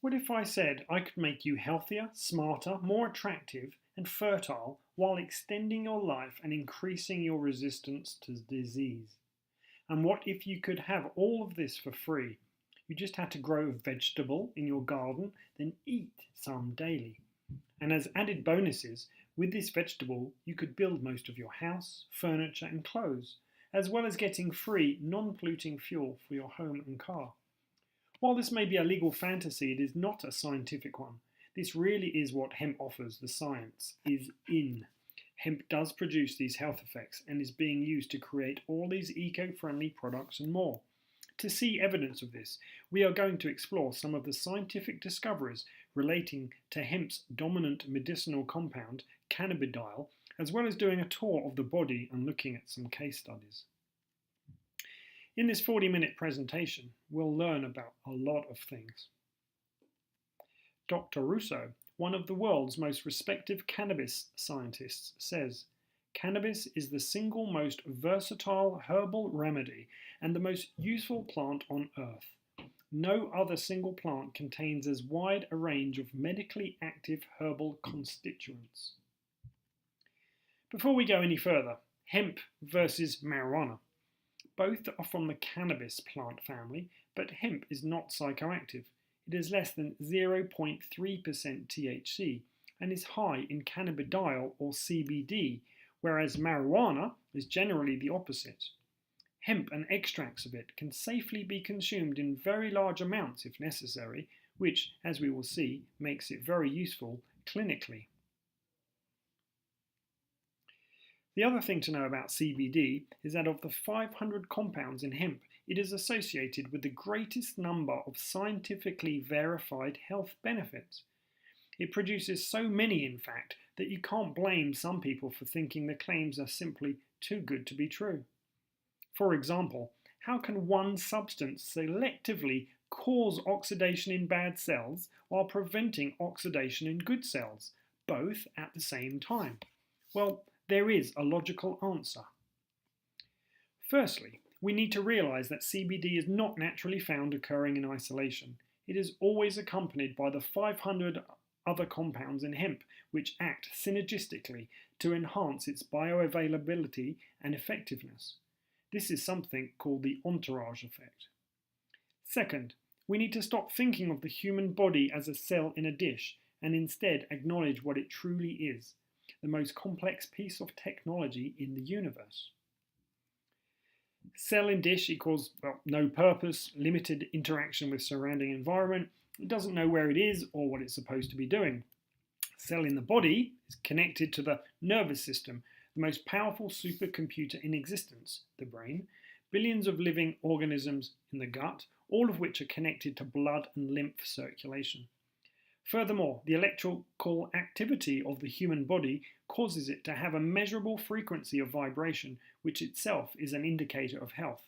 What if I said I could make you healthier, smarter, more attractive, and fertile while extending your life and increasing your resistance to disease? And what if you could have all of this for free? You just had to grow a vegetable in your garden, then eat some daily. And as added bonuses, with this vegetable, you could build most of your house, furniture, and clothes, as well as getting free, non-polluting fuel for your home and car. While this may be a legal fantasy, it is not a scientific one. This really is what hemp offers. The science is in. Hemp does produce these health effects and is being used to create all these eco-friendly products and more. To see evidence of this, we are going to explore some of the scientific discoveries relating to hemp's dominant medicinal compound, cannabidiol, as well as doing a tour of the body and looking at some case studies. In this 40-minute presentation, we'll learn about a lot of things. Dr. Russo, one of the world's most respected cannabis scientists, says, "Cannabis is the single most versatile herbal remedy and the most useful plant on earth. No other single plant contains as wide a range of medically active herbal constituents." Before we go any further, hemp versus marijuana. Both are from the cannabis plant family, but hemp is not psychoactive. It is less than 0.3% THC and is high in cannabidiol or CBD, whereas marijuana is generally the opposite. Hemp and extracts of it can safely be consumed in very large amounts if necessary, which, as we will see, makes it very useful clinically. The other thing to know about CBD is that of the 500 compounds in hemp, it is associated with the greatest number of scientifically verified health benefits. It produces so many, in fact, that you can't blame some people for thinking the claims are simply too good to be true. For example, how can one substance selectively cause oxidation in bad cells while preventing oxidation in good cells, both at the same time? Well, there is a logical answer. Firstly, we need to realise that CBD is not naturally found occurring in isolation. It is always accompanied by the 500 other compounds in hemp which act synergistically to enhance its bioavailability and effectiveness. This is something called the entourage effect. Second, we need to stop thinking of the human body as a cell in a dish and instead acknowledge what it truly is, the most complex piece of technology in the universe. Cell in dish equals, well, no purpose, limited interaction with surrounding environment. It doesn't know where it is or what it's supposed to be doing. Cell in the body is connected to the nervous system, the most powerful supercomputer in existence, the brain, billions of living organisms in the gut, all of which are connected to blood and lymph circulation. Furthermore, the electrical activity of the human body causes it to have a measurable frequency of vibration, which itself is an indicator of health.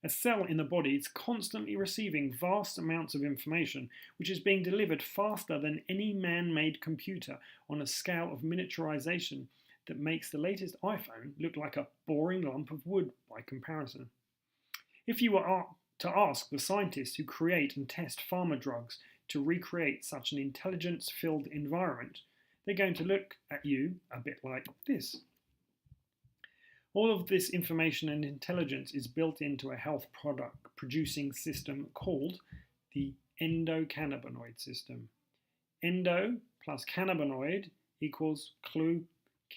A cell in the body is constantly receiving vast amounts of information, which is being delivered faster than any man-made computer on a scale of miniaturization that makes the latest iPhone look like a boring lump of wood by comparison. If you were to ask the scientists who create and test pharma drugs to recreate such an intelligence-filled environment, they're going to look at you a bit like this. All of this information and intelligence is built into a health product producing system called the endocannabinoid system. Endo plus cannabinoid equals clue.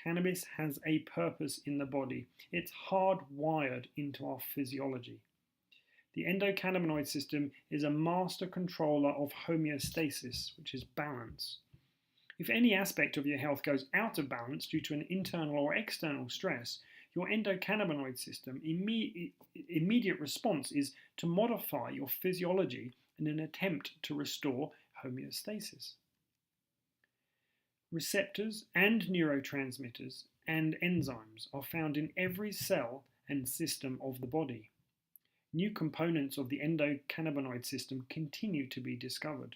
Cannabis has a purpose in the body. It's hardwired into our physiology. The endocannabinoid system is a master controller of homeostasis, which is balance. If any aspect of your health goes out of balance due to an internal or external stress, your endocannabinoid system immediate response is to modify your physiology in an attempt to restore homeostasis. Receptors and neurotransmitters and enzymes are found in every cell and system of the body. New components of the endocannabinoid system continue to be discovered.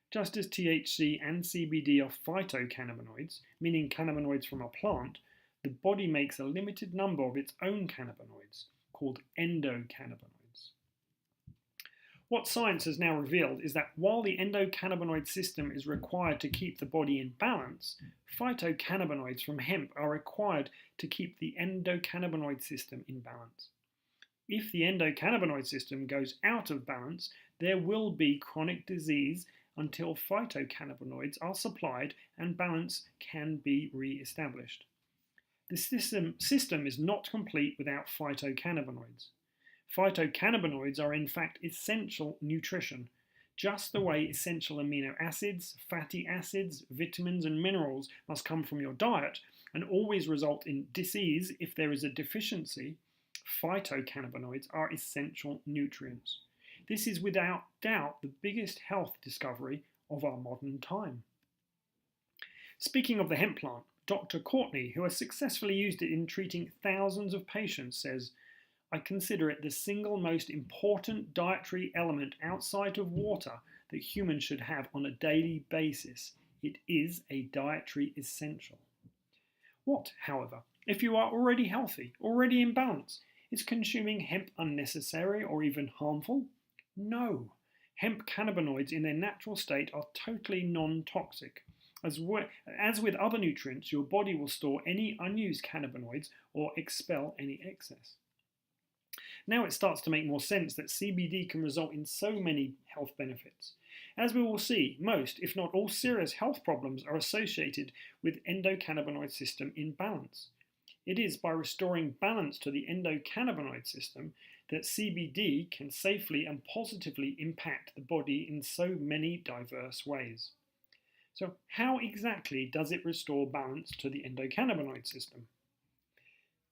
Just as THC and CBD are phytocannabinoids, meaning cannabinoids from a plant, the body makes a limited number of its own cannabinoids, called endocannabinoids. What science has now revealed is that while the endocannabinoid system is required to keep the body in balance, phytocannabinoids from hemp are required to keep the endocannabinoid system in balance. If the endocannabinoid system goes out of balance, there will be chronic disease until phytocannabinoids are supplied and balance can be re-established. The system is not complete without phytocannabinoids. Phytocannabinoids are in fact essential nutrition, just the way essential amino acids, fatty acids, vitamins and minerals must come from your diet and always result in disease if there is a deficiency. Phytocannabinoids are essential nutrients. This is without doubt the biggest health discovery of our modern time. Speaking of the hemp plant, Dr. Courtney, who has successfully used it in treating thousands of patients, says, "I consider it the single most important dietary element outside of water that humans should have on a daily basis. It is a dietary essential." What, however, if you are already healthy, already in balance? Is consuming hemp unnecessary or even harmful? No. Hemp cannabinoids in their natural state are totally non-toxic. As with other nutrients, your body will store any unused cannabinoids or expel any excess. Now it starts to make more sense that CBD can result in so many health benefits. As we will see, most, if not all, serious health problems are associated with endocannabinoid system imbalance. It is by restoring balance to the endocannabinoid system that CBD can safely and positively impact the body in so many diverse ways. So how exactly does it restore balance to the endocannabinoid system?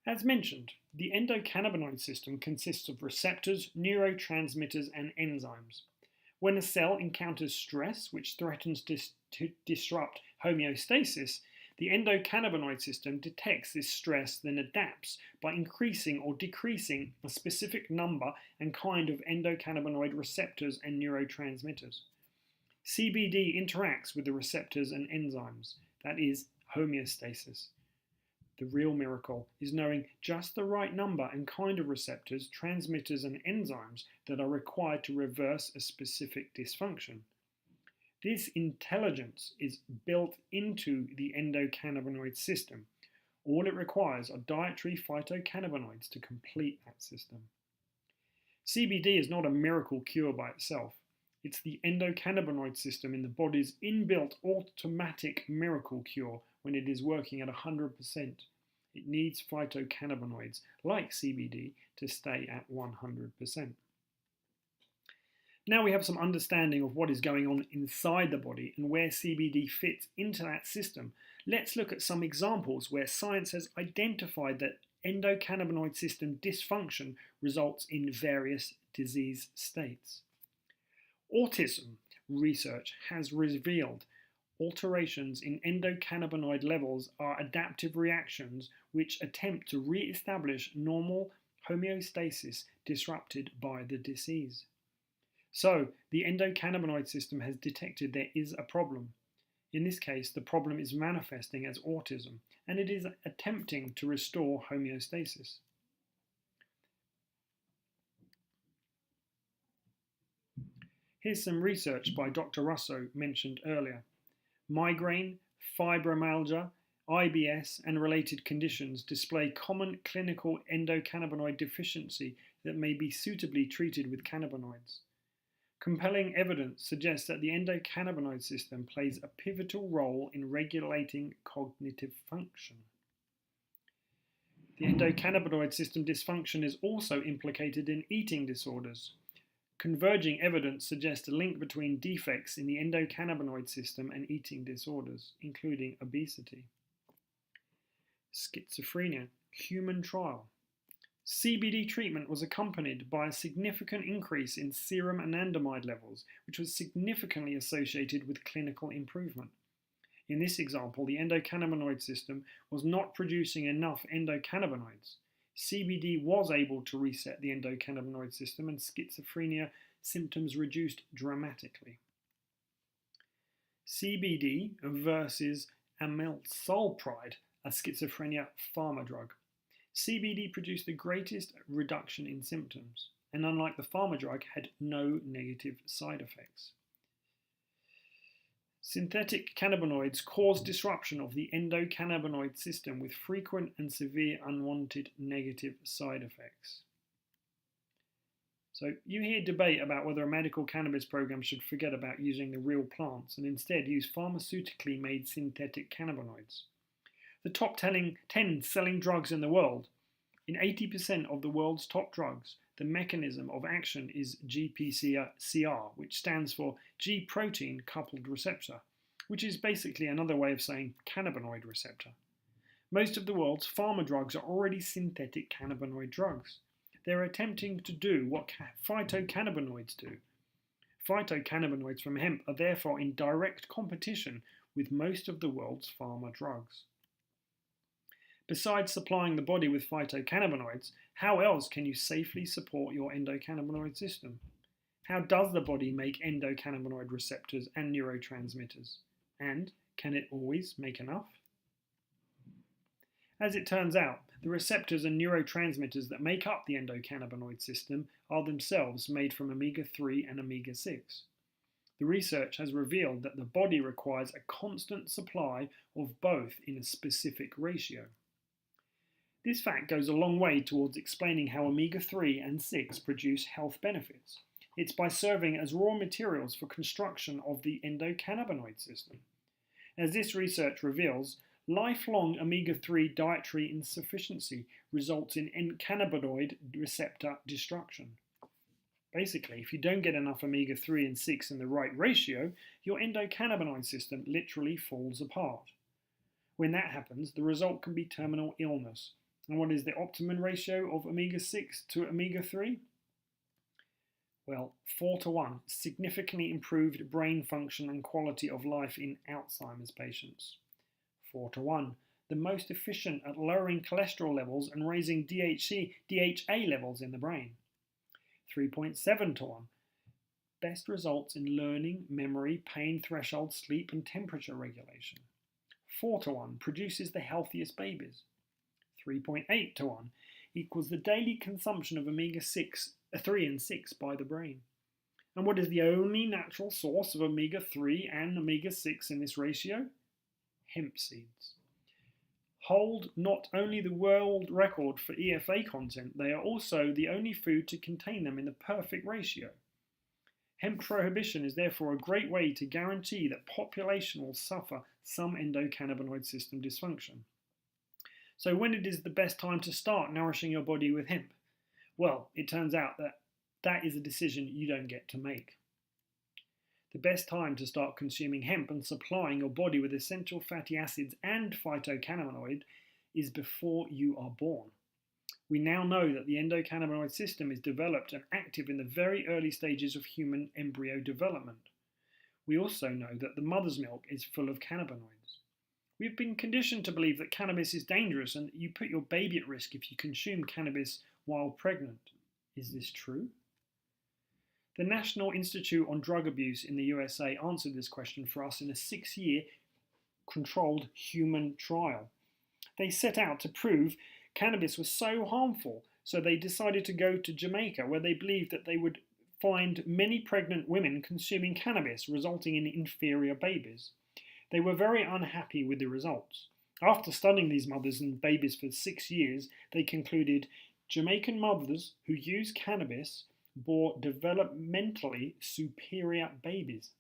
As mentioned, the endocannabinoid system consists of receptors, neurotransmitters, and enzymes. When a cell encounters stress which threatens to disrupt homeostasis, the endocannabinoid system detects this stress, then adapts by increasing or decreasing a specific number and kind of endocannabinoid receptors and neurotransmitters. CBD interacts with the receptors and enzymes, that is, homeostasis. The real miracle is knowing just the right number and kind of receptors, transmitters, and enzymes that are required to reverse a specific dysfunction. This intelligence is built into the endocannabinoid system. All it requires are dietary phytocannabinoids to complete that system. CBD is not a miracle cure by itself. It's the endocannabinoid system in the body's inbuilt automatic miracle cure when it is working at 100%. It needs phytocannabinoids, like CBD, to stay at 100%. Now we have some understanding of what is going on inside the body and where CBD fits into that system. Let's look at some examples where science has identified that endocannabinoid system dysfunction results in various disease states. Autism research has revealed alterations in endocannabinoid levels are adaptive reactions which attempt to re-establish normal homeostasis disrupted by the disease. So, the endocannabinoid system has detected there is a problem. In this case, the problem is manifesting as autism, and it is attempting to restore homeostasis. Here's some research by Dr. Russo mentioned earlier. Migraine, fibromyalgia, IBS, and related conditions display common clinical endocannabinoid deficiency that may be suitably treated with cannabinoids. Compelling evidence suggests that the endocannabinoid system plays a pivotal role in regulating cognitive function. The endocannabinoid system dysfunction is also implicated in eating disorders. Converging evidence suggests a link between defects in the endocannabinoid system and eating disorders, including obesity. Schizophrenia, human trial. CBD treatment was accompanied by a significant increase in serum anandamide levels, which was significantly associated with clinical improvement. In this example, the endocannabinoid system was not producing enough endocannabinoids. CBD was able to reset the endocannabinoid system and schizophrenia symptoms reduced dramatically. CBD versus amisulpride, a schizophrenia pharma drug. CBD produced the greatest reduction in symptoms. and unlike the pharma drug, had no negative side effects. Synthetic cannabinoids cause disruption of the endocannabinoid system with frequent and severe unwanted negative side effects. So you hear debate about whether a medical cannabis program should forget about using the real plants and instead use pharmaceutically made synthetic cannabinoids. The top 10 selling drugs in the world. In 80% of the world's top drugs, the mechanism of action is GPCR, which stands for G protein coupled receptor, which is basically another way of saying cannabinoid receptor. Most of the world's pharma drugs are already synthetic cannabinoid drugs. They're attempting to do what phytocannabinoids do. Phytocannabinoids from hemp are therefore in direct competition with most of the world's pharma drugs. Besides supplying the body with phytocannabinoids, how else can you safely support your endocannabinoid system? How does the body make endocannabinoid receptors and neurotransmitters? And can it always make enough? As it turns out, the receptors and neurotransmitters that make up the endocannabinoid system are themselves made from omega-3 and omega-6. The research has revealed that the body requires a constant supply of both in a specific ratio. This fact goes a long way towards explaining how omega-3 and 6 produce health benefits. It's by serving as raw materials for construction of the endocannabinoid system. As this research reveals, lifelong omega-3 dietary insufficiency results in cannabinoid receptor destruction. Basically, if you don't get enough omega-3 and 6 in the right ratio, your endocannabinoid system literally falls apart. When that happens, the result can be terminal illness. And what is the optimum ratio of omega-6 to omega-3? Well, 4:1, significantly improved brain function and quality of life in Alzheimer's patients. 4:1, the most efficient at lowering cholesterol levels and raising DHA levels in the brain. 3.7:1, best results in learning, memory, pain threshold, sleep and temperature regulation. 4:1, produces the healthiest babies. 3.8:1 equals the daily consumption of omega-3 and 6 by the brain. And what is the only natural source of omega-3 and omega-6 in this ratio? Hemp seeds. Hold not only the world record for EFA content, they are also the only food to contain them in the perfect ratio. Hemp prohibition is therefore a great way to guarantee that population will suffer some endocannabinoid system dysfunction. So when it is the best time to start nourishing your body with hemp? Well, it turns out that is a decision you don't get to make. The best time to start consuming hemp and supplying your body with essential fatty acids and phytocannabinoid is before you are born. We now know that the endocannabinoid system is developed and active in the very early stages of human embryo development. We also know that the mother's milk is full of cannabinoids. We've been conditioned to believe that cannabis is dangerous and that you put your baby at risk if you consume cannabis while pregnant. Is this true? The National Institute on Drug Abuse in the USA answered this question for us in a 6-year controlled human trial. They set out to prove cannabis was so harmful, so they decided to go to Jamaica, where they believed that they would find many pregnant women consuming cannabis, resulting in inferior babies. They were very unhappy with the results. After studying these mothers and babies for 6 years, they concluded Jamaican mothers who use cannabis bore developmentally superior babies.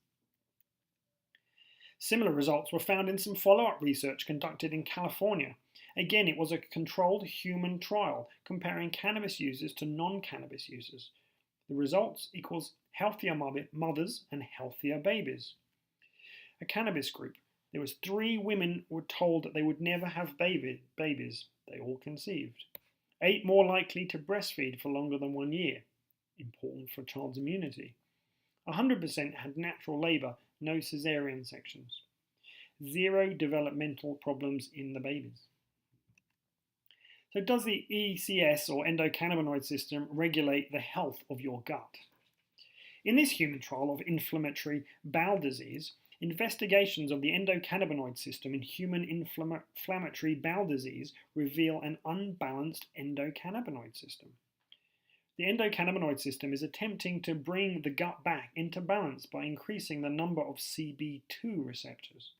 Similar results were found in some follow-up research conducted in California. Again, it was a controlled human trial comparing cannabis users to non-cannabis users. The results equals healthier mothers and healthier babies. A cannabis group. There was 3 women were told that they would never have babies. They all conceived. 8 more likely to breastfeed for longer than 1 year. Important for child's immunity. 100% had natural labour, no caesarean sections. 0 developmental problems in the babies. So does the ECS or endocannabinoid system regulate the health of your gut? In this human trial of inflammatory bowel disease, investigations of the endocannabinoid system in human inflammatory bowel disease reveal an unbalanced endocannabinoid system. The endocannabinoid system is attempting to bring the gut back into balance by increasing the number of CB2 receptors.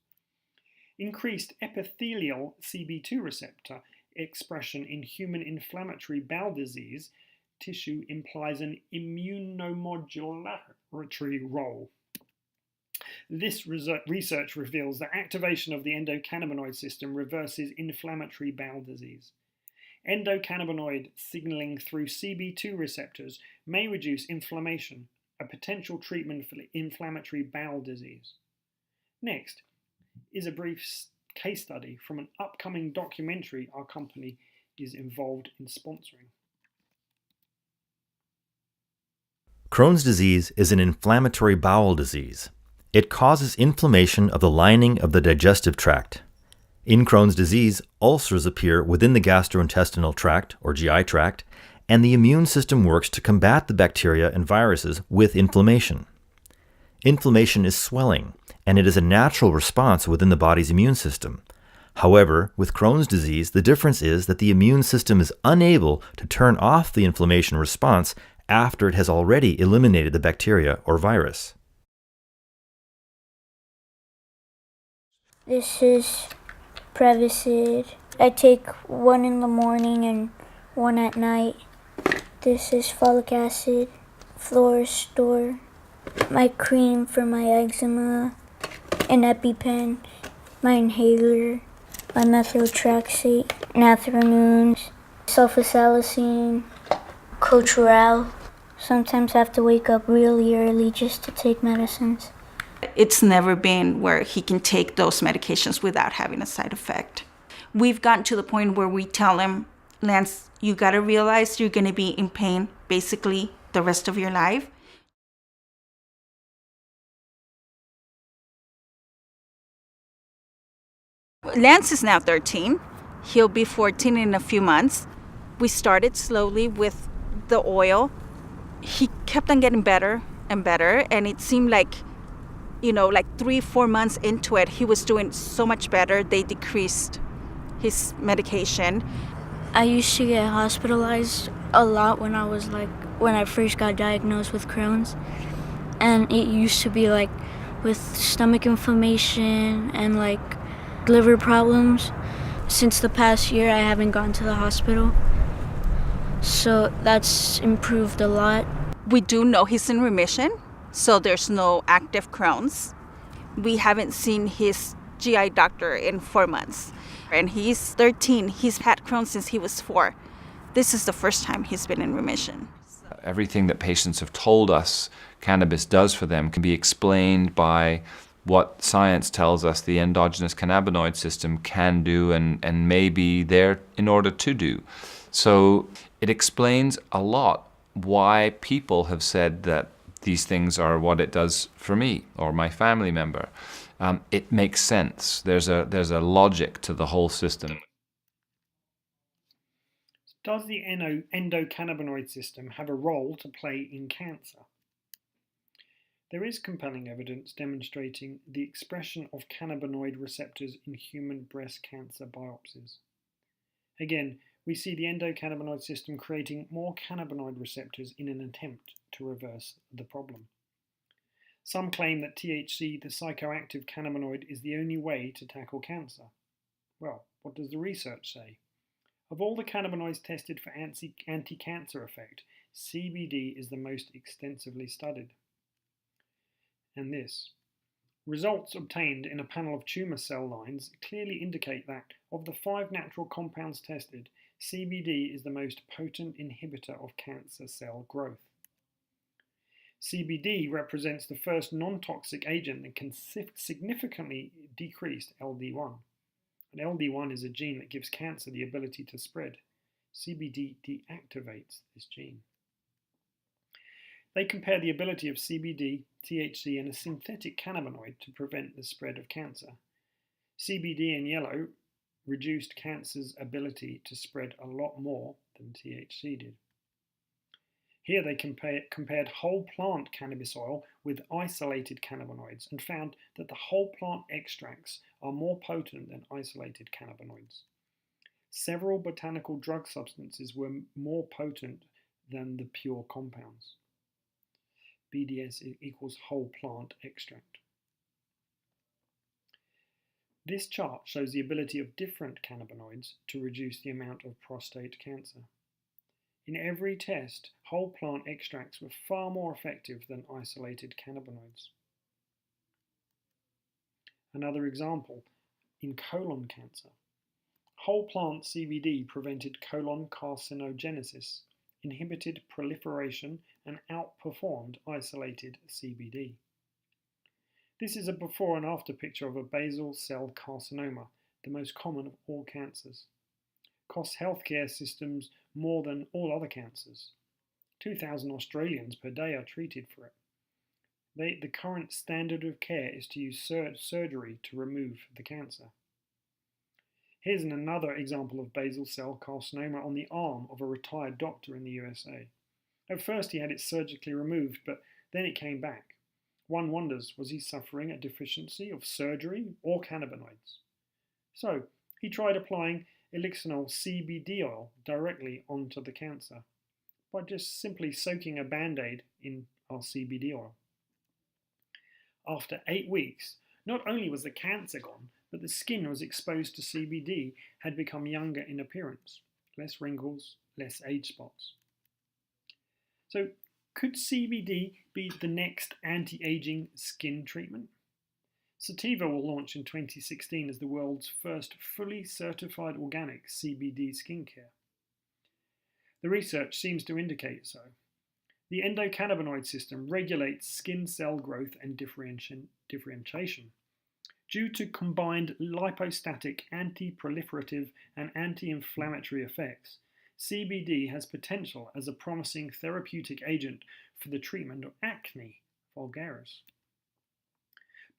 Increased epithelial CB2 receptor expression in human inflammatory bowel disease tissue implies an immunomodulatory role. This research reveals that activation of the endocannabinoid system reverses inflammatory bowel disease. Endocannabinoid signaling through CB2 receptors may reduce inflammation, a potential treatment for inflammatory bowel disease. Next is a brief case study from an upcoming documentary our company is involved in sponsoring. Crohn's disease is an inflammatory bowel disease. It causes inflammation of the lining of the digestive tract. In Crohn's disease, ulcers appear within the gastrointestinal tract, or GI tract, and the immune system works to combat the bacteria and viruses with inflammation. Inflammation is swelling, and it is a natural response within the body's immune system. However, with Crohn's disease, the difference is that the immune system is unable to turn off the inflammation response after it has already eliminated the bacteria or virus. This is Prevacid. I take one in the morning and one at night. This is folic acid, Florastor, my cream for my eczema, an EpiPen, my inhaler, my methotrexate, Nathromune, sulfasalazine, Cotrell. Sometimes I have to wake up really early just to take medicines. It's never been where he can take those medications without having a side effect. We've gotten to the point where we tell him, Lance, you gotta realize you're gonna be in pain basically the rest of your life. Lance is now 13. He'll be 14 in a few months. We started slowly with the oil. He kept on getting better and better, and it seemed like 3-4 months into it, he was doing so much better. They decreased his medication. I used to get hospitalized a lot when I first got diagnosed with Crohn's. And it used to be with stomach inflammation and liver problems. Since the past year, I haven't gone to the hospital. So that's improved a lot. We do know he's in remission. So there's no active Crohn's. We haven't seen his GI doctor in 4 months. And he's 13. He's had Crohn's since he was 4. This is the first time he's been in remission. Everything that patients have told us cannabis does for them can be explained by what science tells us the endogenous cannabinoid system can do and may be there in order to do. So it explains a lot why people have said that these things are what it does for me or my family member. It makes sense. There's a logic to the whole system. Does the endocannabinoid system have a role to play in cancer? There is compelling evidence demonstrating the expression of cannabinoid receptors in human breast cancer biopsies. Again, we see the endocannabinoid system creating more cannabinoid receptors in an attempt to reverse the problem. Some claim that THC, the psychoactive cannabinoid, is the only way to tackle cancer. Well, what does the research say? Of all the cannabinoids tested for anti-cancer effect, CBD is the most extensively studied. And this. Results obtained in a panel of tumour cell lines clearly indicate that, of the 5 natural compounds tested, CBD is the most potent inhibitor of cancer cell growth. CBD represents the first non-toxic agent that can significantly decrease LD1. And LD1 is a gene that gives cancer the ability to spread. CBD deactivates this gene. They compare the ability of CBD, THC, and a synthetic cannabinoid to prevent the spread of cancer. CBD in yellow reduced cancer's ability to spread a lot more than THC did. Here they compared whole plant cannabis oil with isolated cannabinoids and found that the whole plant extracts are more potent than isolated cannabinoids. Several botanical drug substances were more potent than the pure compounds. BDS equals whole plant extract. This chart shows the ability of different cannabinoids to reduce the amount of prostate cancer. In every test, whole plant extracts were far more effective than isolated cannabinoids. Another example, in colon cancer, whole plant CBD prevented colon carcinogenesis, inhibited proliferation, and outperformed isolated CBD. This is a before and after picture of a basal cell carcinoma, the most common of all cancers. Costs healthcare systems more than all other cancers. 2,000 Australians per day are treated for it. The current standard of care is to use surgery to remove the cancer. Here's another example of basal cell carcinoma on the arm of a retired doctor in the USA. At first he had it surgically removed, but then it came back. One wonders, was he suffering a deficiency of surgery or cannabinoids? So he tried applying Elixinol CBD oil directly onto the cancer by just simply soaking a band-aid in our CBD oil. After 8 weeks, not only was the cancer gone, but the skin was exposed to CBD had become younger in appearance, less wrinkles, less age spots. So, could CBD be the next anti-aging skin treatment? Sativa will launch in 2016 as the world's first fully certified organic CBD skincare. The research seems to indicate so. The endocannabinoid system regulates skin cell growth and differentiation. Due to combined lipostatic, anti-proliferative, and anti-inflammatory effects, CBD has potential as a promising therapeutic agent for the treatment of acne vulgaris.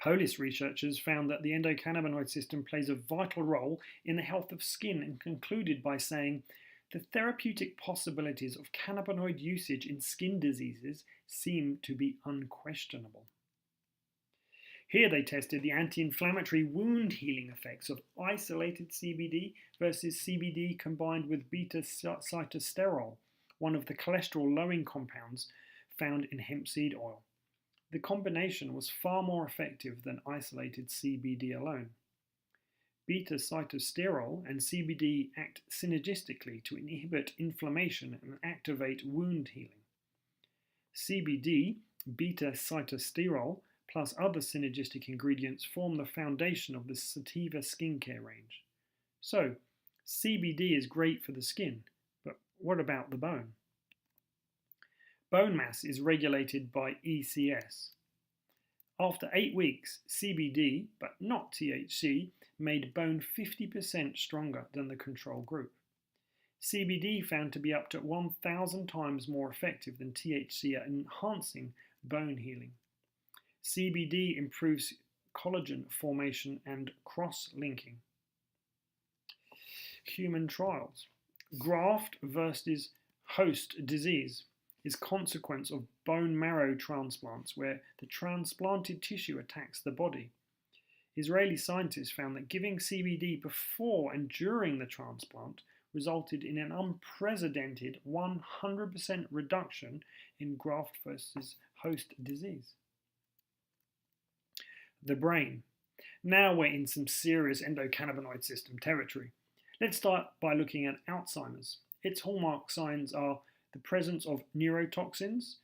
Polish researchers found that the endocannabinoid system plays a vital role in the health of skin and concluded by saying, the therapeutic possibilities of cannabinoid usage in skin diseases seem to be unquestionable. Here they tested the anti-inflammatory wound healing effects of isolated CBD versus CBD combined with beta-sitosterol, one of the cholesterol-lowering compounds found in hemp seed oil. The combination was far more effective than isolated CBD alone. Beta-sitosterol and CBD act synergistically to inhibit inflammation and activate wound healing. CBD, beta-sitosterol, plus other synergistic ingredients form the foundation of the Sativa skincare range. So, CBD is great for the skin, but what about the bone? Bone mass is regulated by ECS. After 8 weeks, CBD, but not THC, made bone 50% stronger than the control group. CBD found to be up to 1,000 times more effective than THC at enhancing bone healing. CBD improves collagen formation and cross-linking. Human trials. Graft versus host disease is consequence of bone marrow transplants where the transplanted tissue attacks the body. Israeli scientists found that giving CBD before and during the transplant resulted in an unprecedented 100% reduction in graft versus host disease. The brain. Now we're in some serious endocannabinoid system territory. Let's start by looking at Alzheimer's. Its hallmark signs are the presence of neurotoxins,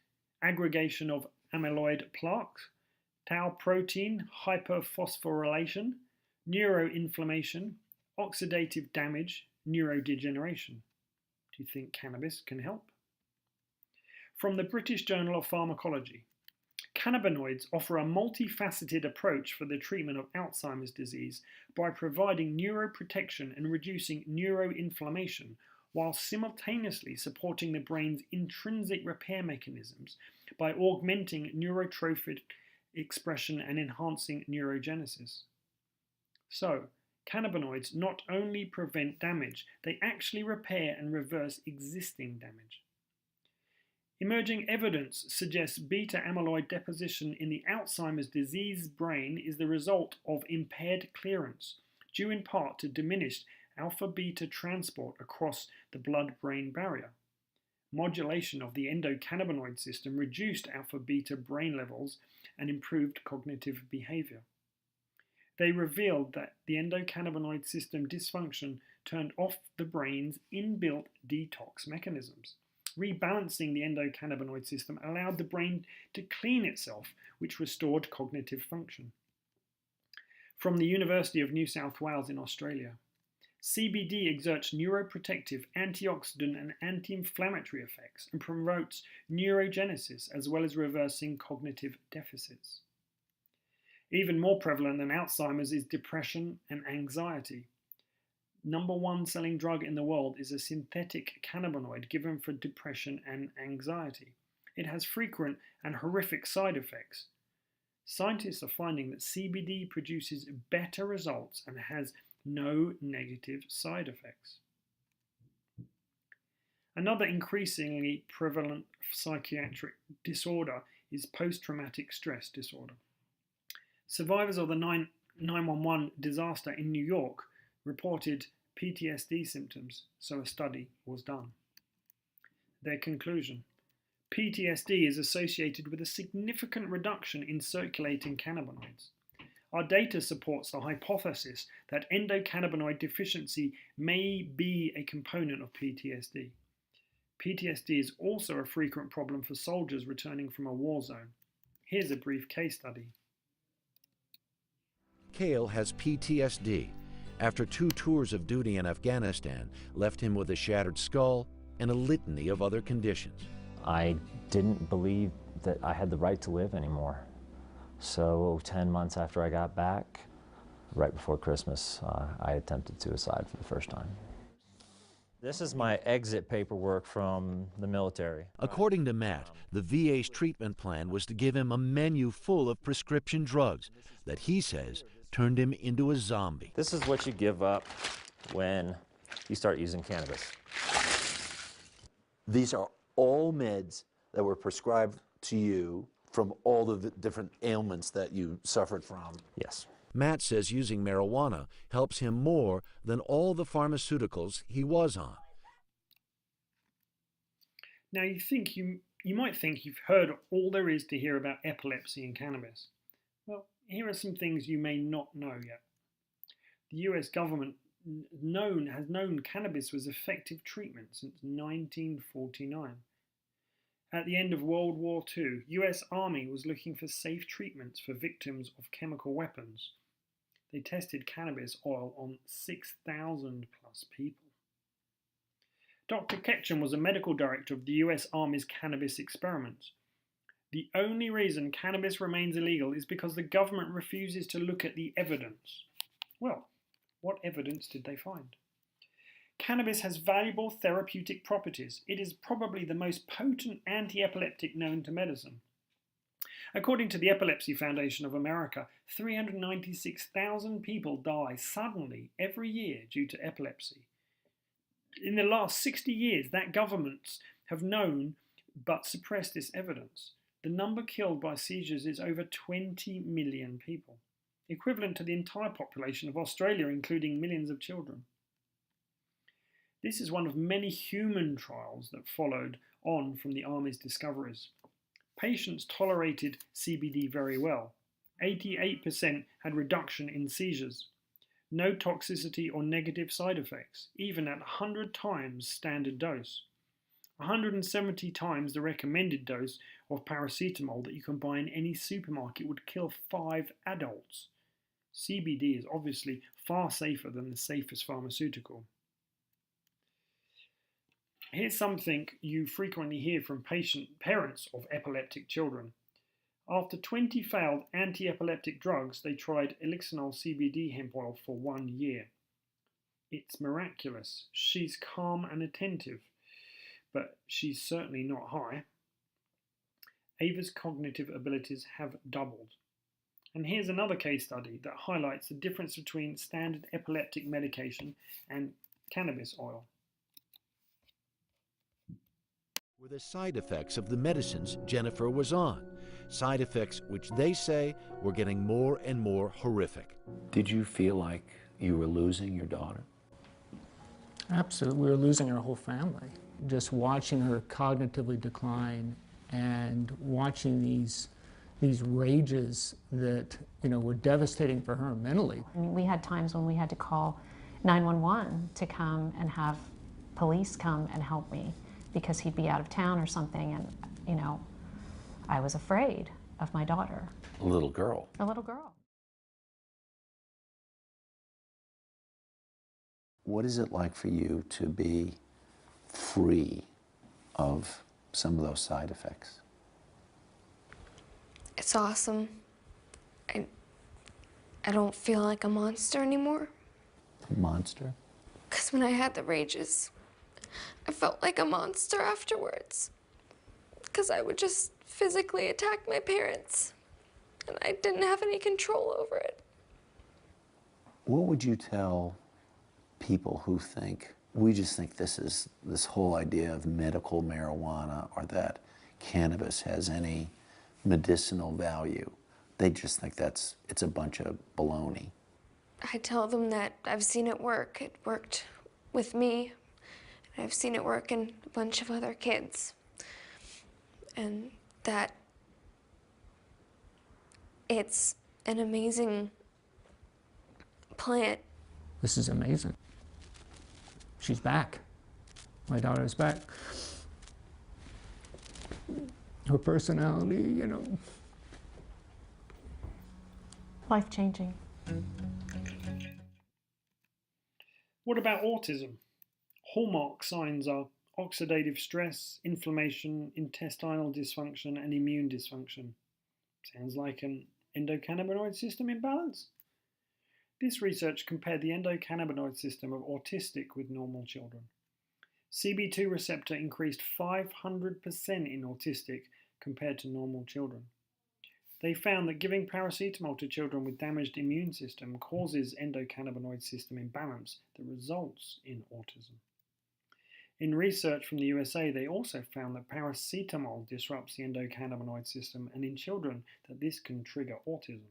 aggregation of amyloid plaques, tau protein hyperphosphorylation, neuroinflammation, oxidative damage, neurodegeneration. Do you think cannabis can help? From the British Journal of Pharmacology, cannabinoids offer a multifaceted approach for the treatment of Alzheimer's disease by providing neuroprotection and reducing neuroinflammation while simultaneously supporting the brain's intrinsic repair mechanisms by augmenting neurotrophic expression and enhancing neurogenesis. So, cannabinoids not only prevent damage, they actually repair and reverse existing damage. Emerging evidence suggests beta amyloid deposition in the Alzheimer's disease brain is the result of impaired clearance, due in part to diminished alpha-beta transport across the blood-brain barrier. Modulation of the endocannabinoid system reduced alpha-beta brain levels and improved cognitive behavior. They revealed that the endocannabinoid system dysfunction turned off the brain's inbuilt detox mechanisms. Rebalancing the endocannabinoid system allowed the brain to clean itself, which restored cognitive function. From the University of New South Wales in Australia, CBD exerts neuroprotective, antioxidant and anti-inflammatory effects and promotes neurogenesis as well as reversing cognitive deficits. Even more prevalent than Alzheimer's is depression and anxiety. #1 selling drug in the world is a synthetic cannabinoid given for depression and anxiety. It has frequent and horrific side effects. Scientists are finding that CBD produces better results and has no negative side effects. Another increasingly prevalent psychiatric disorder is post-traumatic stress disorder. Survivors of the 9/11 disaster in New York reported PTSD symptoms, so a study was done. Their conclusion: PTSD is associated with a significant reduction in circulating cannabinoids. Our data supports the hypothesis that endocannabinoid deficiency may be a component of PTSD. PTSD is also a frequent problem for soldiers returning from a war zone. Here's a brief case study. Cale has PTSD after 2 tours of duty in Afghanistan left him with a shattered skull and a litany of other conditions. I didn't believe that I had the right to live anymore. So 10 months after I got back, right before Christmas, I attempted suicide for the first time. This is my exit paperwork from the military. According to Matt, the VA's treatment plan was to give him a menu full of prescription drugs that he says turned him into a zombie. This is what you give up when you start using cannabis. These are all meds that were prescribed to you from all the different ailments that you suffered from. Yes. Matt says using marijuana helps him more than all the pharmaceuticals he was on. Now you might think you've heard all there is to hear about epilepsy and cannabis. Well, here are some things you may not know yet. The US government has known cannabis was effective treatment since 1949. At the end of World War II, US Army was looking for safe treatments for victims of chemical weapons. They tested cannabis oil on 6,000 plus people. Dr. Ketchum was a medical director of the US Army's cannabis experiments. The only reason cannabis remains illegal is because the government refuses to look at the evidence. Well, what evidence did they find? Cannabis has valuable therapeutic properties. It is probably the most potent anti-epileptic known to medicine. According to the Epilepsy Foundation of America, 396,000 people die suddenly every year due to epilepsy. In the last 60 years, that governments have known but suppressed this evidence. The number killed by seizures is over 20 million people, equivalent to the entire population of Australia, including millions of children. This is one of many human trials that followed on from the Army's discoveries. Patients tolerated CBD very well. 88% had reduction in seizures. No toxicity or negative side effects, even at 100 times standard dose. 170 times the recommended dose of paracetamol that you can buy in any supermarket would kill 5 adults. CBD is obviously far safer than the safest pharmaceutical. Here's something you frequently hear from parents of epileptic children. After 20 failed anti-epileptic drugs, they tried Elixinol CBD Hemp Oil for 1 year. It's miraculous. She's calm and attentive, but she's certainly not high. Ava's cognitive abilities have doubled. And here's another case study that highlights the difference between standard epileptic medication and cannabis oil. Were the side effects of the medicines Jennifer was on, side effects which they say were getting more and more horrific. Did you feel like you were losing your daughter? Absolutely. We were losing our whole family. just watching her cognitively decline and watching these rages that, you know, were devastating for her mentally. I mean, we had times when we had to call 911 to come and have police come and help me because he'd be out of town or something, and, you know, I was afraid of my daughter. A little girl. A little girl. What is it like for you to be free of some of those side effects? It's awesome. I don't feel like a monster anymore. A monster? Because when I had the rages, I felt like a monster afterwards. Because I would just physically attack my parents, and I didn't have any control over it. What would you tell people who think, we just think this whole idea of medical marijuana or that cannabis has any medicinal value? They just think it's a bunch of baloney. I tell them that I've seen it work. It worked with me. I've seen it work in a bunch of other kids. And that it's an amazing plant. This is amazing. She's back. My daughter's back. Her personality, you know. Life-changing. What about autism? Hallmark signs are oxidative stress, inflammation, intestinal dysfunction, and immune dysfunction. Sounds like an endocannabinoid system imbalance? This research compared the endocannabinoid system of autistic with normal children. CB2 receptor increased 500% in autistic compared to normal children. They found that giving paracetamol to children with damaged immune system causes endocannabinoid system imbalance that results in autism. In research from the USA, they also found that paracetamol disrupts the endocannabinoid system, and in children that this can trigger autism.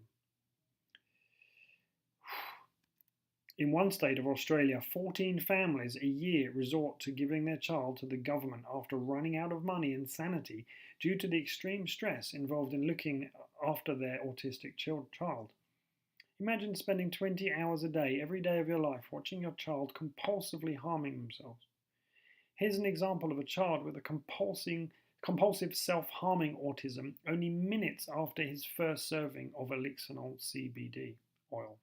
In one state of Australia, 14 families a year resort to giving their child to the government after running out of money and sanity due to the extreme stress involved in looking after their autistic child. Imagine spending 20 hours a day, every day of your life, watching your child compulsively harming themselves. Here's an example of a child with a compulsive self-harming autism only minutes after his first serving of Elixinol CBD oil.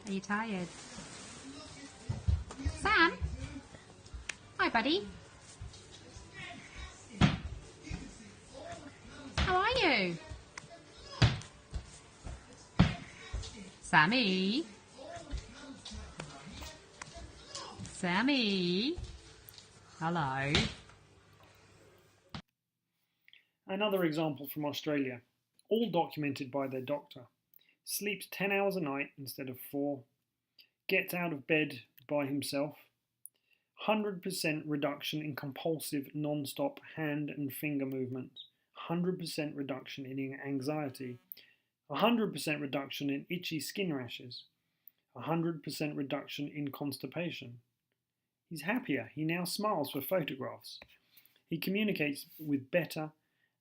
Are you tired? Sam? Hi, buddy. How are you? Sammy? Sammy? Hello. Another example from Australia, all documented by their doctor. Sleeps 10 hours a night instead of 4, gets out of bed by himself, 100% reduction in compulsive non-stop hand and finger movements, 100% reduction in anxiety, 100% reduction in itchy skin rashes, 100% reduction in constipation. He's happier. He now smiles for photographs. He communicates with better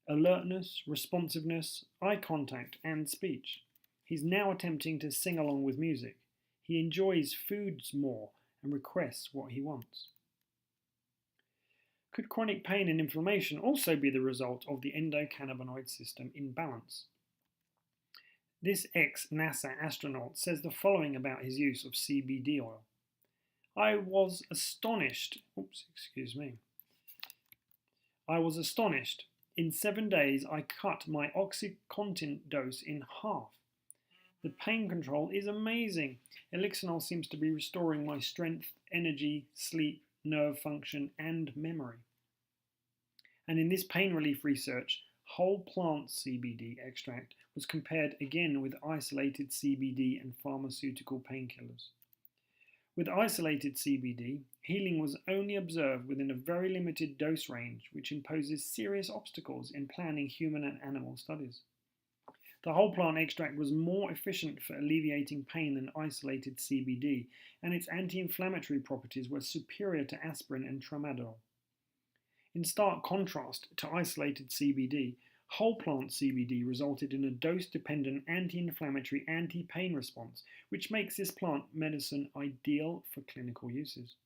alertness, responsiveness, eye contact, and speech. He's now attempting to sing along with music. He enjoys foods more and requests what he wants. Could chronic pain and inflammation also be the result of the endocannabinoid system imbalance? This ex-NASA astronaut says the following about his use of CBD oil. I was astonished. In 7 days, I cut my OxyContin dose in half. The pain control is amazing. Elixinol seems to be restoring my strength, energy, sleep, nerve function, and memory. And in this pain relief research, whole plant CBD extract was compared again with isolated CBD and pharmaceutical painkillers. With isolated CBD, healing was only observed within a very limited dose range, which imposes serious obstacles in planning human and animal studies. The whole plant extract was more efficient for alleviating pain than isolated CBD, and its anti-inflammatory properties were superior to aspirin and tramadol. In stark contrast to isolated CBD, whole plant CBD resulted in a dose-dependent anti-inflammatory, anti-pain response, which makes this plant medicine ideal for clinical uses.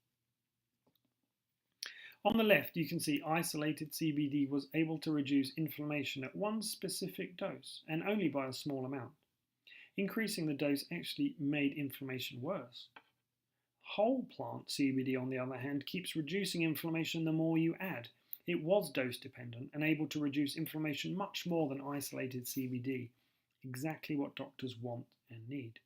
On the left, you can see isolated CBD was able to reduce inflammation at one specific dose, and only by a small amount. Increasing the dose actually made inflammation worse. Whole plant CBD, on the other hand, keeps reducing inflammation the more you add. It was dose dependent and able to reduce inflammation much more than isolated CBD, exactly what doctors want and need.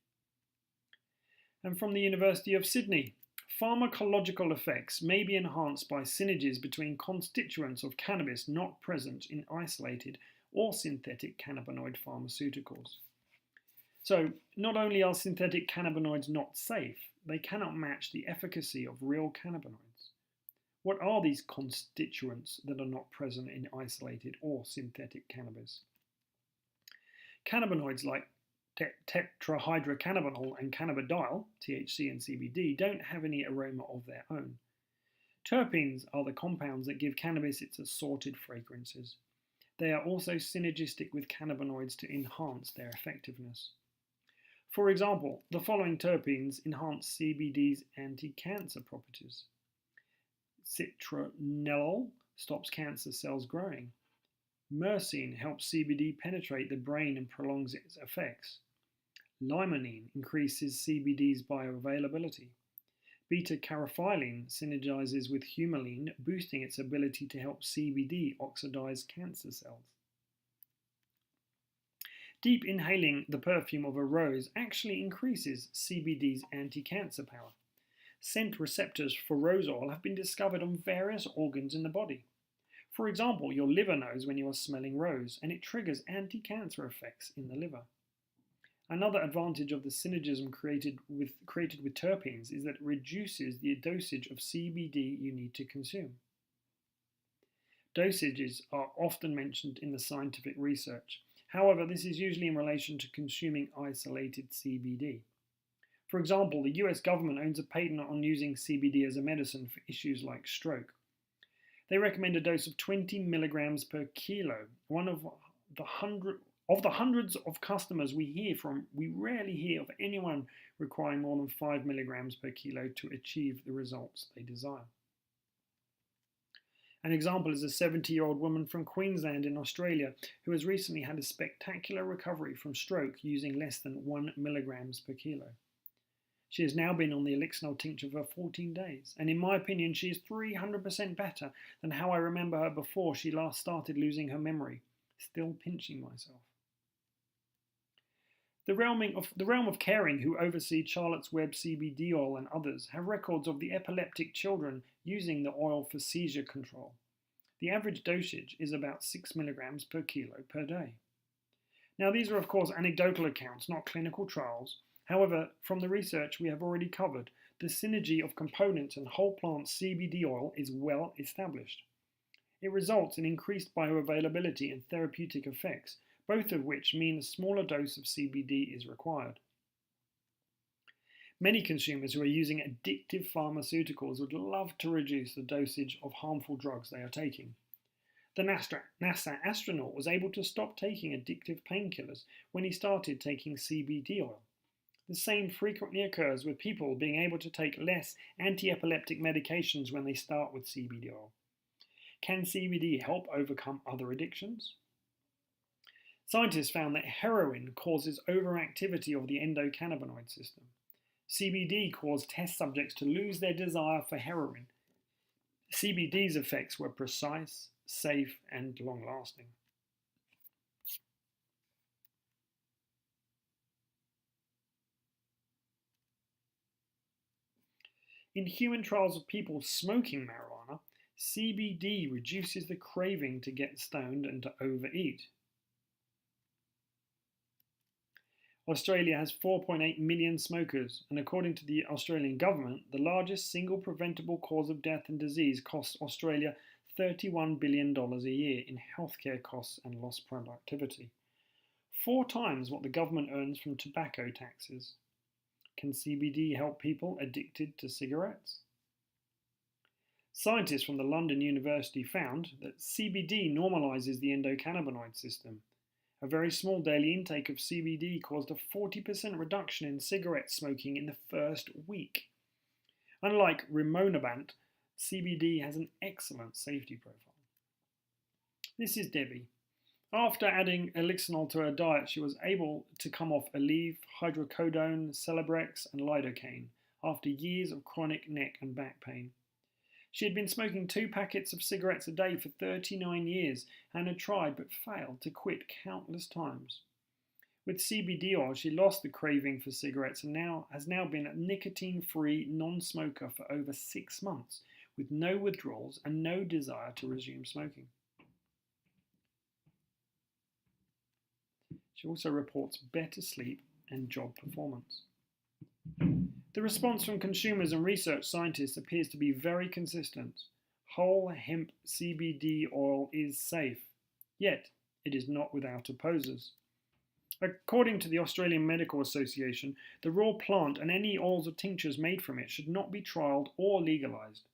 And from the University of Sydney, pharmacological effects may be enhanced by synergies between constituents of cannabis not present in isolated or synthetic cannabinoid pharmaceuticals. So, not only are synthetic cannabinoids not safe, they cannot match the efficacy of real cannabinoids. What are these constituents that are not present in isolated or synthetic cannabis? Cannabinoids like tetrahydrocannabinol and cannabidiol, THC and CBD, don't have any aroma of their own. Terpenes are the compounds that give cannabis its assorted fragrances. They are also synergistic with cannabinoids to enhance their effectiveness. For example, the following terpenes enhance CBD's anti-cancer properties. Citronellol stops cancer cells growing. Myrcene helps CBD penetrate the brain and prolongs its effects. Limonene increases CBD's bioavailability. Beta-caryophyllene synergizes with humulene, boosting its ability to help CBD oxidize cancer cells. Deep inhaling the perfume of a rose actually increases CBD's anti-cancer power. Scent receptors for rose oil have been discovered on various organs in the body. For example, your liver knows when you are smelling rose, and it triggers anti-cancer effects in the liver. Another advantage of the synergism created with terpenes is that it reduces the dosage of CBD you need to consume. Dosages are often mentioned in the scientific research. However, this is usually in relation to consuming isolated CBD. For example, the US government owns a patent on using CBD as a medicine for issues like stroke. They recommend a dose of 20 milligrams per kilo. One of the hundreds of customers we hear from, we rarely hear of anyone requiring more than 5 milligrams per kilo to achieve the results they desire. An example is a 70-year-old woman from Queensland in Australia who has recently had a spectacular recovery from stroke using less than 1 milligrams per kilo. She has now been on the Elixinol tincture for 14 days, and in my opinion she is 300% better than how I remember her before she last started losing her memory. Still pinching myself. The realm of caring, who oversee Charlotte's Web CBD oil and others, have records of the epileptic children using the oil for seizure control. The average dosage is about 6 milligrams per kilo per day. Now these are of course anecdotal accounts, not clinical trials. However, from the research we have already covered, the synergy of components and whole plant CBD oil is well established. It results in increased bioavailability and therapeutic effects, both of which mean a smaller dose of CBD is required. Many consumers who are using addictive pharmaceuticals would love to reduce the dosage of harmful drugs they are taking. The NASA astronaut was able to stop taking addictive painkillers when he started taking CBD oil. The same frequently occurs with people being able to take less anti-epileptic medications when they start with CBD oil. Can CBD help overcome other addictions? Scientists found that heroin causes overactivity of the endocannabinoid system. CBD caused test subjects to lose their desire for heroin. CBD's effects were precise, safe, and long-lasting. In human trials of people smoking marijuana, CBD reduces the craving to get stoned and to overeat. Australia has 4.8 million smokers, and according to the Australian government, the largest single preventable cause of death and disease costs Australia $31 billion a year in healthcare costs and lost productivity. 4 times what the government earns from tobacco taxes. Can CBD help people addicted to cigarettes? Scientists from the London University found that CBD normalizes the endocannabinoid system. A very small daily intake of CBD caused a 40% reduction in cigarette smoking in the first week. Unlike rimonabant, CBD has an excellent safety profile. This is Debbie. After adding Elixinol to her diet, she was able to come off Aleve, hydrocodone, Celebrex and lidocaine after years of chronic neck and back pain. She had been smoking 2 packets of cigarettes a day for 39 years and had tried but failed to quit countless times. With CBD oil, she lost the craving for cigarettes and has now been a nicotine-free non-smoker for over 6 months, with no withdrawals and no desire to resume smoking. She also reports better sleep and job performance. The response from consumers and research scientists appears to be very consistent. Whole hemp CBD oil is safe, yet it is not without opposers. According to the Australian Medical Association, the raw plant and any oils or tinctures made from it should not be trialled or legalised.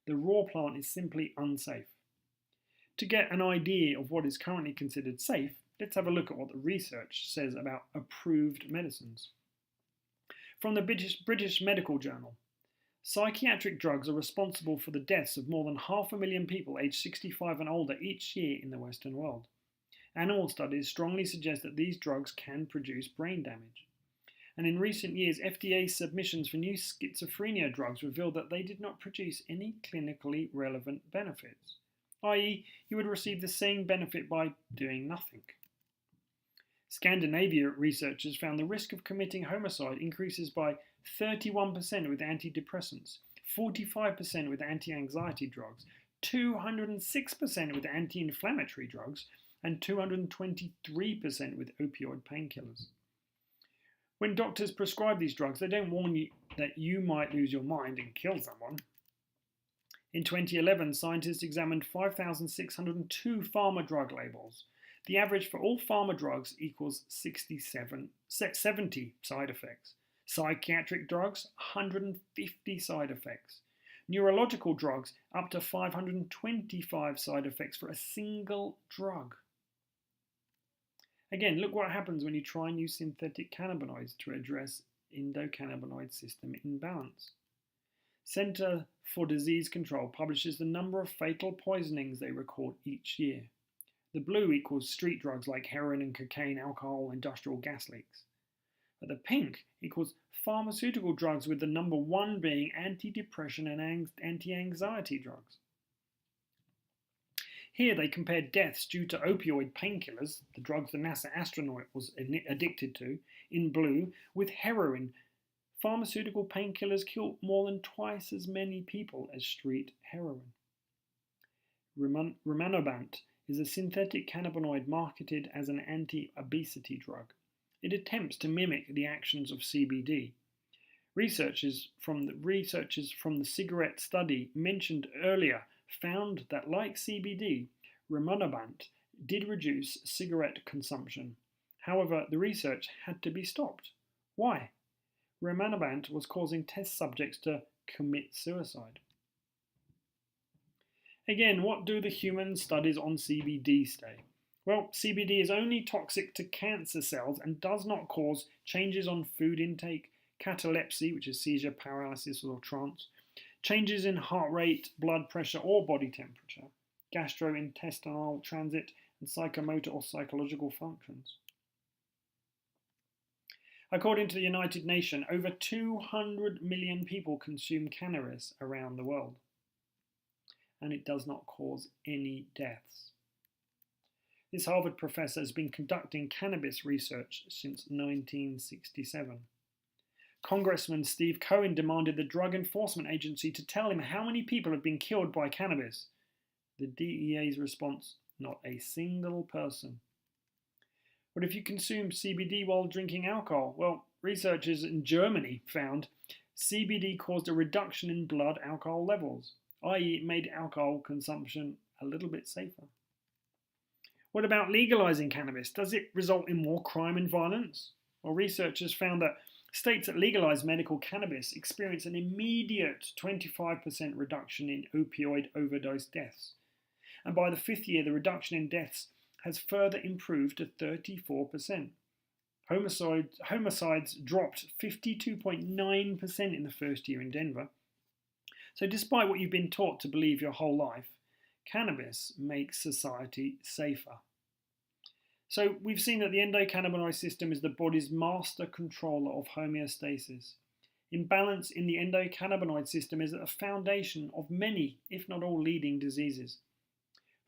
The raw plant is simply unsafe. To get an idea of what is currently considered safe, let's have a look at what the research says about approved medicines. From the British Medical Journal, psychiatric drugs are responsible for the deaths of more than 500,000 people aged 65 and older each year in the Western world. Animal studies strongly suggest that these drugs can produce brain damage. And in recent years, FDA submissions for new schizophrenia drugs revealed that they did not produce any clinically relevant benefits, i.e., you would receive the same benefit by doing nothing. Scandinavia researchers found the risk of committing homicide increases by 31% with antidepressants, 45% with anti-anxiety drugs, 206% with anti-inflammatory drugs, and 223% with opioid painkillers. When doctors prescribe these drugs, they don't warn you that you might lose your mind and kill someone. In 2011, scientists examined 5,602 pharma drug labels. The average for all pharma drugs equals 70 side effects. Psychiatric drugs, 150 side effects. Neurological drugs, up to 525 side effects for a single drug. Again, look what happens when you try and use synthetic cannabinoids to address endocannabinoid system imbalance. Centre for Disease Control publishes the number of fatal poisonings they record each year. The blue equals street drugs like heroin and cocaine, alcohol, industrial gas leaks. But the pink equals pharmaceutical drugs, with the number 1 being antidepressant and anti-anxiety drugs. Here they compared deaths due to opioid painkillers, the drugs the NASA astronaut was addicted to, in blue, with heroin. Pharmaceutical painkillers kill more than twice as many people as street heroin. Rimonabant is a synthetic cannabinoid marketed as an anti-obesity drug. It attempts to mimic the actions of CBD. Researchers from the cigarette study mentioned earlier found that, like CBD, rimonabant did reduce cigarette consumption. However, the research had to be stopped. Why? Rimonabant was causing test subjects to commit suicide. Again, what do the human studies on CBD say? Well, CBD is only toxic to cancer cells and does not cause changes on food intake, catalepsy, which is seizure, paralysis, or trance, changes in heart rate, blood pressure, or body temperature, gastrointestinal transit, and psychomotor or psychological functions. According to the United Nations, over 200 million people consume cannabis around the world, and it does not cause any deaths. This Harvard professor has been conducting cannabis research since 1967. Congressman Steve Cohen demanded the Drug Enforcement Agency to tell him how many people have been killed by cannabis. The DEA's response, not a single person. What if you consume CBD while drinking alcohol? Well, researchers in Germany found CBD caused a reduction in blood alcohol levels, i.e. it made alcohol consumption a little bit safer. What about legalizing cannabis? Does it result in more crime and violence? Well, researchers found that states that legalize medical cannabis experience an immediate 25% reduction in opioid overdose deaths. And by the 5th year, the reduction in deaths has further improved to 34%. Homicides dropped 52.9% in the first year in Denver. So despite what you've been taught to believe your whole life, cannabis makes society safer. So we've seen that the endocannabinoid system is the body's master controller of homeostasis. Imbalance in the endocannabinoid system is at the foundation of many, if not all, leading diseases.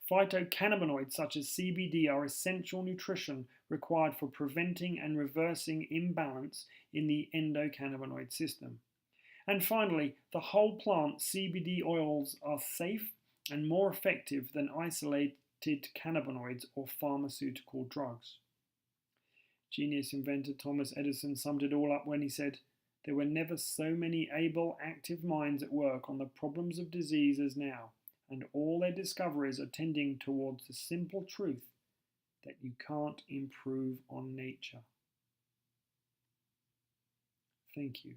Phytocannabinoids such as CBD are essential nutrition required for preventing and reversing imbalance in the endocannabinoid system. And finally, the whole plant CBD oils are safe and more effective than isolated cannabinoids or pharmaceutical drugs. Genius inventor Thomas Edison summed it all up when he said, "There were never so many able, active minds at work on the problems of disease as now, and all their discoveries are tending towards the simple truth that you can't improve on nature." Thank you.